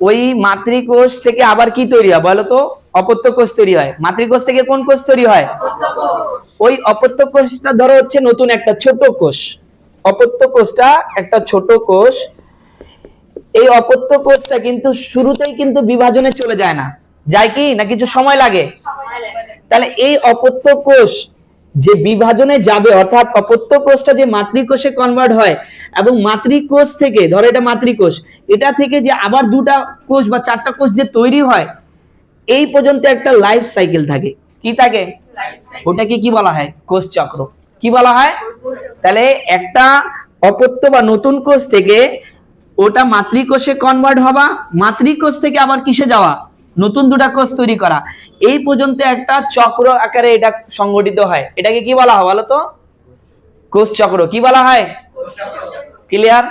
ওই মাতৃকোষ থেকে আবার কি তৈরি হয় বলো তো? অপত্য কোষ তৈরি হয়। মাতৃকোষ থেকে কোন কোষ তৈরি হয়? ওই অপত্য কোষটা ধরো হচ্ছে নতুন একটা ছোট কোষ। অপত্য কোষটা একটা ছোট কোষ। এই অপত্য কোষটা কিন্তু শুরুতেই কিন্তু বিভাজনে চলে যায় না, যায় কি না কিছু সময় লাগে? তাহলে এই অপত্য কোষ যে বিভাজনে যাবে, অর্থাৎ অপত্য কোষটা যে মাতৃকোষে কনভার্ট হয় এবং মাতৃকোষ থেকে, ধরো এটা মাতৃকোষ, এটা থেকে যে আবার দুটা কোষ বা চারটা কোষ যে তৈরি হয়, এই পর্যন্ত একটা লাইফ সাইকেল থাকে। কি থাকে? ওটাকে কি বলা হয়? কোষ চক্র। কি বলা হয়? তাহলে একটা অপত্য বা নতুন কোষ থেকে ওটা মাতৃকোষে কনভার্ট হওয়া, মাতৃকোষ থেকে আবার কিসে যাওয়া, নতুন দুটা কোষ তৈরি করা, এই পর্যন্ত একটা চক্র আকারে এটা সংগঠিত হয়। এটাকে কি বলা হয় বলো তো? কোষ চক্র। কি বলা হয়? ক্লিয়ার?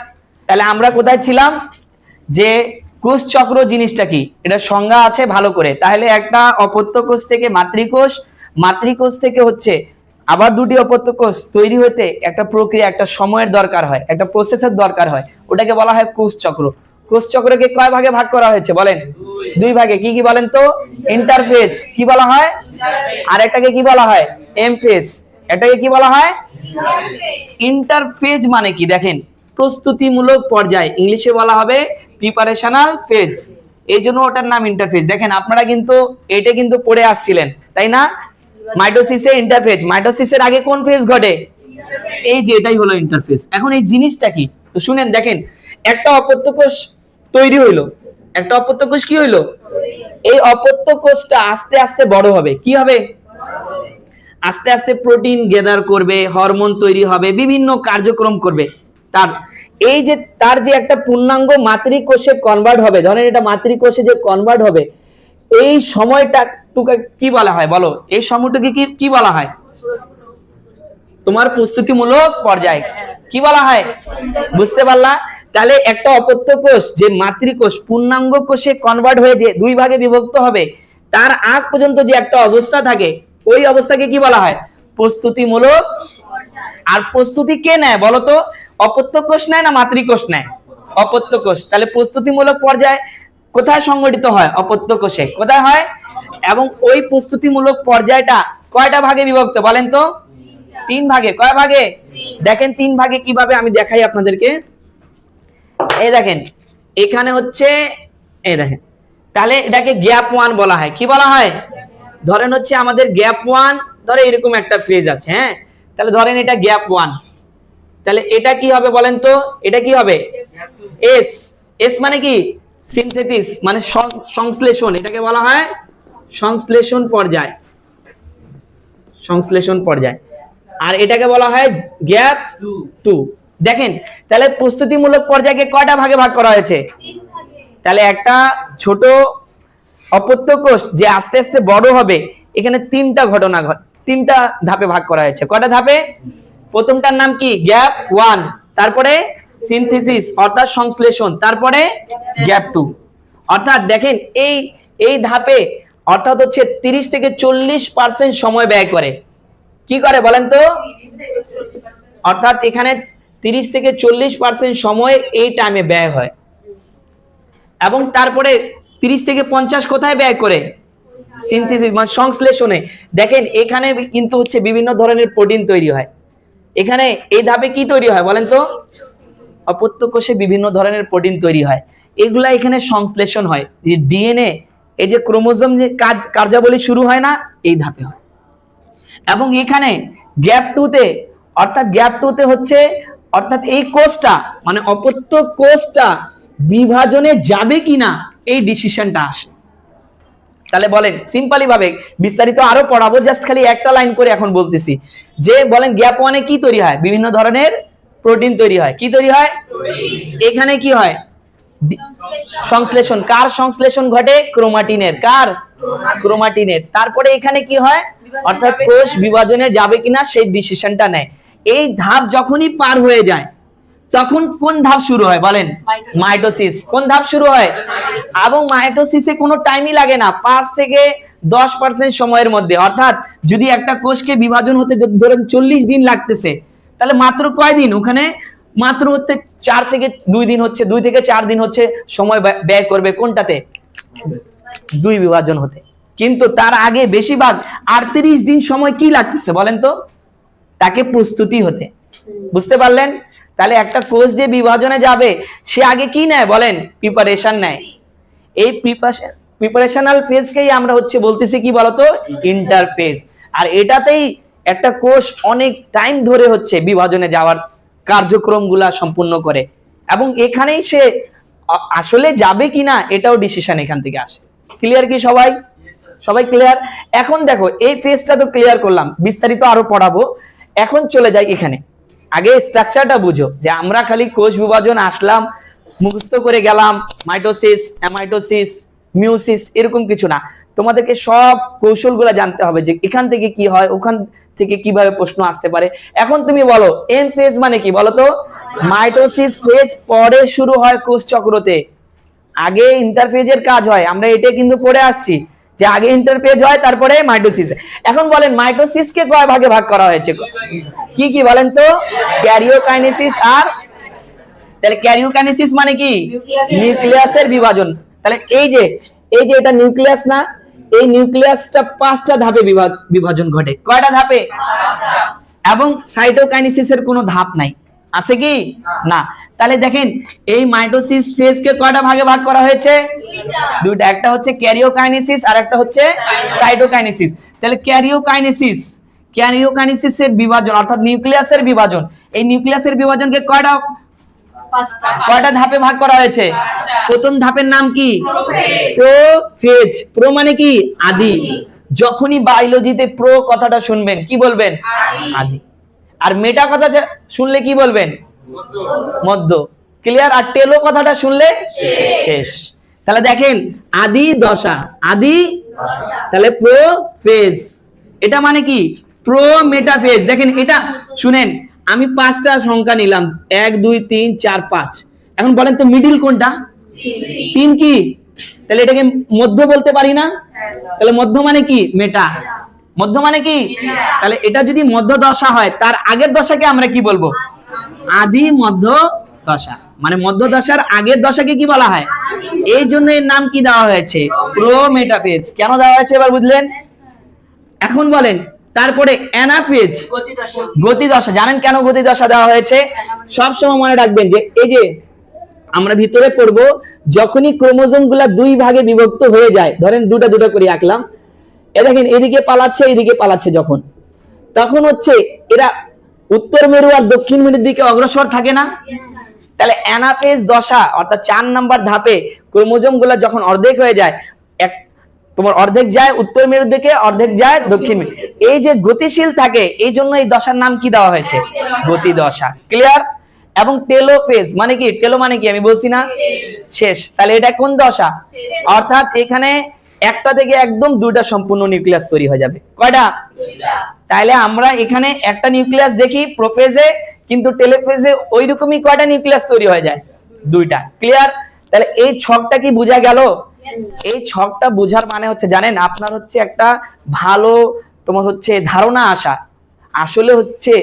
তাহলে আমরা কোথায় ছিলাম? যে কোষ চক্র জিনিসটা কি, এটা সংজ্ঞা আছে ভালো করে। তাহলে একটা অপত্য কোষ থেকে মাতৃকোষ, মাতৃকোষ থেকে হচ্ছে আবার দুটি অপত্য কোষ তৈরি হতে একটা প্রক্রিয়া, একটা সময়ের দরকার হয়, একটা প্রসেসের দরকার হয়, ওটাকে বলা হয় কোষ চক্র। কোষ চক্রকে কয় ভাগে ভাগ করা হয়েছে বলেন? দুই ভাগে। কি কি বলেন তো? ইন্টারফেজ। কি বলা হয়? আর একটাকে কি বলা হয়? এমফেজ। এটাকে কি বলা হয়? ইন্টারফেজ মানে কি দেখেন, প্রস্তুতিমূলক পর্যায়, ইংলিশে বলা হবে প্রিপারেশনাল ফেজ, এই জন্য ওটার নাম ইন্টারফেজ। দেখেন আপনারা কিন্তু এটা কিন্তু পড়ে আসছিলেন তাই না? মাইটোসিসে ইন্টারফেজ, মাইটোসিসের আগে কোন ফেজ ঘটে? এই যে এটাই হলো ইন্টারফেজ। এখন এই জিনিসটা কি তো শুনেন, দেখেন একটা অপত্য কোষ তৈরি হইলো, একটা অপত্য কোষ কি হইলো, এই অপত্য কোষটা আস্তে আস্তে বড় হবে। কি হবে? আস্তে আস্তে প্রোটিন গেদার করবে, হরমোন তৈরি হবে, বিভিন্ন কার্যক্রম করবে। তার এই যে তার যে একটা পূর্ণাঙ্গ মাতৃকোষে কনভার্ট হবে, ধরেন এটা মাতৃকোষে যে কনভার্ট হবে, এই সময়টা কি বলা হয় বলো? এই সময়টাকে কি বলা হয়? তোমার প্রস্তুতিমূলক পর্যায়। কি বলা হয়? বুঝতে পারলা? তাহলে একটা অপত্য কোষ যে মাতৃকোষ পূর্ণাঙ্গ কোষে কনভার্ট হয়ে যে দুই ভাগে বিভক্ত হবে, তার আগ পর্যন্ত যে একটা অবস্থা থাকে, ওই অবস্থাকে কি বলা হয়? প্রস্তুতিমূলক। আর প্রস্তুতি কে নেয় বলতো? অপত্য কোষ নেয় না মাতৃকোষ নেয়? অপত্য কোষ। তাহলে প্রস্তুতিমূলক পর্যায় কোথায় সংগঠিত হয়? অপত্য কোষে। কোথায় হয়? এবং ওই প্রস্তুতিমূলক পর্যায়টা কয়টা ভাগে বিভক্ত বলেন তো? তিন ভাগে। কয় ভাগে? দেখেন তিন ভাগে কিভাবে আমি দেখাই আপনাদেরকে। এই দেখেন এখানে হচ্ছে, এই দেখেন, তাহলে এটাকে গ্যাপ ওয়ান বলা হয়। কি বলা হয়? ধরেন হচ্ছে আমাদের গ্যাপ ওয়ান, ধরে এরকম একটা ফেজ আছে, হ্যাঁ, তাহলে ধরেন এটা গ্যাপ ওয়ান, তাহলে এটা কি হবে বলেন তো? এটা কি হবে? এস। এস মানে কি? সিনথেসিস, মানে সংশ্লেষণ, এটাকে বলা হয় সংশ্লেষণ পর্যায়, সংশ্লেষণ পর্যায়। আর এটাকে বলা হয় গ্যাপ টু। দেখেন তাহলে প্রস্তুতিমূলক পর্যায়কে কয়টা ভাগে ভাগ করা হয়েছে? তাহলে একটা ছোট অপত্য কোষ যে আস্তে আস্তে বড় হবে, এখানে তিনটা ঘটনা তিনটা ধাপে ভাগ করা হয়েছে। কয়টা ধাপে? প্রথমটার নাম কি? গ্যাপ ওয়ান, তারপরে সিনথেসিস অর্থাৎ সংশ্লেষণ, তারপরে গ্যাপ টু। অর্থাৎ দেখেন এই এই ধাপে অর্থাৎ হচ্ছে 30 থেকে 40% সময় ব্যয় করে। কি করে বলেন তো? অর্থাৎ এখানে 30 থেকে 40% সময় এই টাইমে ব্যয় হয়, এবং তারপরে 30 থেকে 50 কোথায় ব্যয় করে? সিনথেসিস মানে সংশ্লেষণে। দেখেন এখানে কিন্তু হচ্ছে বিভিন্ন ধরনের প্রোটিন তৈরি হয়। এখানে এই ধাপে কি তৈরি হয় বলেন তো? অপত্য কোষে বিভিন্ন ধরনের প্রোটিন তৈরি হয়, এগুলা এখানে সংশ্লেষণ হয়। ডিএনএ এই যে ক্রোমোজোম যে কার্যাবলী শুরু হয় না, এই ধাপে হয়। এবং এখানে গ্যাপ টুতে, অর্থাৎ গ্যাপ টুতে হচ্ছে অর্থাৎ এই কোষটা মানে অপত্য কোষটা বিভাজনে যাবে কিনা এই ডিসিশনটা আসে। তাহলে বলেন সিম্পলি ভাবে, বিস্তারিত আরো পড়াবো, জাস্ট খালি একটা লাইন করে এখন বলতেছি যে বলেন গ্যাপ ওয়ানে কি তৈরি হয়? বিভিন্ন ধরনের প্রোটিন তৈরি হয়। কি তৈরি হয়? এখানে কি হয়? সংশ্লেষণ। কার সংশ্লেষণ ঘটে? ক্রোমাটিনের। কার? ক্রোমাটিনের। তারপরে এখানে কি হয়? অর্থাৎ কোষ বিভাজনে যাবে কিনা সেই ডিসিশনটা নেয়। এই ধাপ যখনই পার হয়ে যায় তখন কোন ধাপ শুরু হয় বলেন? মাইটোসিস। কোন ধাপ শুরু হয়? এবং মাইটোসিসে কোনো টাইমই লাগে না, 5 থেকে 10% সময়ের মধ্যে। অর্থাৎ যদি একটা কোষকে বিভাজন হতে ধরেন 40 দিন লাগতেছে, তাহলে মাত্র কয় দিন ওখানে মাত্র হচ্ছে 4 থেকে 2 দিন হচ্ছে, 2 থেকে 4 দিন হচ্ছে সময় ব্যয় করবে কোনটাতে, 2 বিভাজন হতে। কিন্তু তার আগে বেশিরভাগ 38 দিন সময় কি লাগতেছে বলেন তো, তাকে প্রস্তুতি হতে। বুঝতে পারলেন? তাহলে একটা কোর্স যে বিভাজনে যাবে সে আগে কি নেয় বলেন, প্রিপারেশন নেয়। এই প্রিপারেশনাল ফেজকেই আমরা হচ্ছে বলতেছি কি বলতো, ইন্টারফেজ। আর এটাতেই একটা কোর্স অনেক টাইম ধরে হচ্ছে বিভাজনে যাওয়ার কার্যক্রমগুলা সম্পূর্ণ করে, এবং এখানেই সে আসলে যাবে কিনা এটাও ডিসিশন এখান থেকে আসে। ক্লিয়ার কি সবাই? সবাই ক্লিয়ার? এখন দেখো এই ফেজটা তো ক্লিয়ার করলাম, বিস্তারিত আরো পড়াবো। এখন চলে যাই এখানে, আগে স্ট্রাকচারটা বুঝো যে আমরা খালি কোষ বিভাজন আসলাম, মুখস্থ করে গেলাম, মাইটোসিস, অ্যামাইটোসিস, মিউসিস, এরকম কিছু না। তোমাদেরকে সব কৌশলগুলো জানতে হবে যে এখান থেকে কি হয়, ওখান থেকে কিভাবে প্রশ্ন আসতে পারে। এখন তুমি বলো এম ফেজ মানে কি বলো তো? মাইটোসিস ফেজ পরে শুরু হয় কোষ চক্রতে, আগে ইন্টারফেজের কাজ হয়। আমরা এটা কিন্তু পড়ে আসছি যে আগে ইন্টারফেজ হয় তারপরে মাইটোসিস। এখন বলেন মাইটোসিসকে কয় ভাগে ভাগ করা হয়েছে, কি কি বলেন তো? ক্যারিওকাইনেসিস আর, তাহলে ক্যারিওকাইনেসিস মানে কি? নিউক্লিয়াসের বিভাজন। তাহলে এই যে এটা নিউক্লিয়াস না, এই নিউক্লিয়াসটা 5টা ধাপে বিভাজন ঘটে। কয়টা ধাপে? 5টা। এবং সাইটোকাইনেসিসের কোনো ধাপ নাই, আছে কি না? তাহলে দেখেন এই মাইটোসিস ফেজকে কয়টা ভাগে ভাগ করা হয়েছে? দুইটা, একটা হচ্ছে ক্যারিওকাইনেসিস আর একটা হচ্ছে সাইটোকাইনেসিস। তাহলে ক্যারিওকাইনেসিসের বিভাজন অর্থাৎ নিউক্লিয়াসের বিভাজন, এই নিউক্লিয়াসের বিভাজনকে কয়টা ধাপে ভাগ করা হয়েছে? প্রথম ধাপের নাম কি? প্রোফেজ। প্রো মানে কি? আদি। যখনই বায়োলজিতে প্রো কথাটা শুনবেন কি বলবেন? আদি। আর মেটা কথা শুনলে কি বলবেন? মধ্য। ক্লিয়ার? আর টেলো কথাটা শুনলে শেষ। তাহলে দেখেন আদি দশা, আদি তাহলে প্রোফেজ, এটা মানে কি? Pro metaphase. দেখেন এটা শুনেন, আমি 5টা সংখ্যা নিলাম, 1 2 3 4 5। এখন বলেন তো মিডিল কোনটা? 3 কি? তাহলে এটাকে মধ্য বলতে পারি না? তাহলে মধ্য মানে কি? মেটা। মধ্য মানে কি? তাহলে এটা যদি মধ্য দশা হয় তার আগের দশাকে আমরা কি বলবো? আদি মধ্য দশা। মানে মধ্য দশার আগের দশাকে কি বলা হয়? এই জন্য এর নাম কি দেওয়া হয়েছে? Pro metaphase. কেন দেওয়া হয়েছে এবার বুঝলেন? এখন বলেন তারপরে অ্যানাফেজ, গতি দশা। জানেন কেন গতি দশা দেওয়া হয়েছে? সব সময় মনে রাখবেন যে এই যে আমরা ভিতরে পড়বো, যখনই ক্রোমোজোম গুলা 2 ভাগে বিভক্ত হয়ে যায়, ধরেন দুটা করে আঁকলাম, এ দেখেন এদিকে পালাচ্ছে এদিকে পালাচ্ছে, যখন তখন হচ্ছে এরা উত্তর মেরু আর দক্ষিণ মেরুর দিকে অগ্রসর থাকে না? তাহলে অ্যানাফেজ দশা অর্থাৎ 4 নাম্বার ধাপে ক্রোমোজোম গুলা যখন অর্ধেক হয়ে যায়, তোমার অর্ধেক যায় উত্তর মেরুর দিকে, অর্ধেক যায় দক্ষিণ মেরু, এই যে গতিশীল থাকে, এই জন্য এই দশার নাম কি দেওয়া হয়েছে? গতি দশা। ক্লিয়ার? এবং টেলোফেজ মানে কি? টেলো মানে কি আমি বলছি না? শেষ। তাহলে এটা কোন দশা? অর্থাৎ এখানে একটা থেকে একদম 2টা সম্পূর্ণ নিউক্লিয়াস তৈরি হয়ে যাবে। কয়টা? 2টা। তাহলে আমরা এখানে একটা নিউক্লিয়াস দেখি প্রোফেজে, কিন্তু টেলোফেজে ওইরকমই কয়টা নিউক্লিয়াস তৈরি হয়ে যায়? 2টা। ক্লিয়ার? তাহলে এই ছকটা কি বোঝা গেল? এই ছকটা বোঝার মানে হচ্ছে জানেন, আপনার হচ্ছে একটা ভালো তোমার হচ্ছে ধারণা আসা আসলে হচ্ছে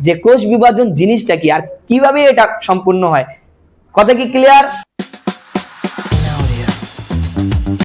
যে কোষ বিভাজন জিনিসটা কি আর কিভাবে এটা সম্পূর্ণ হয়। কথা কি ক্লিয়ার?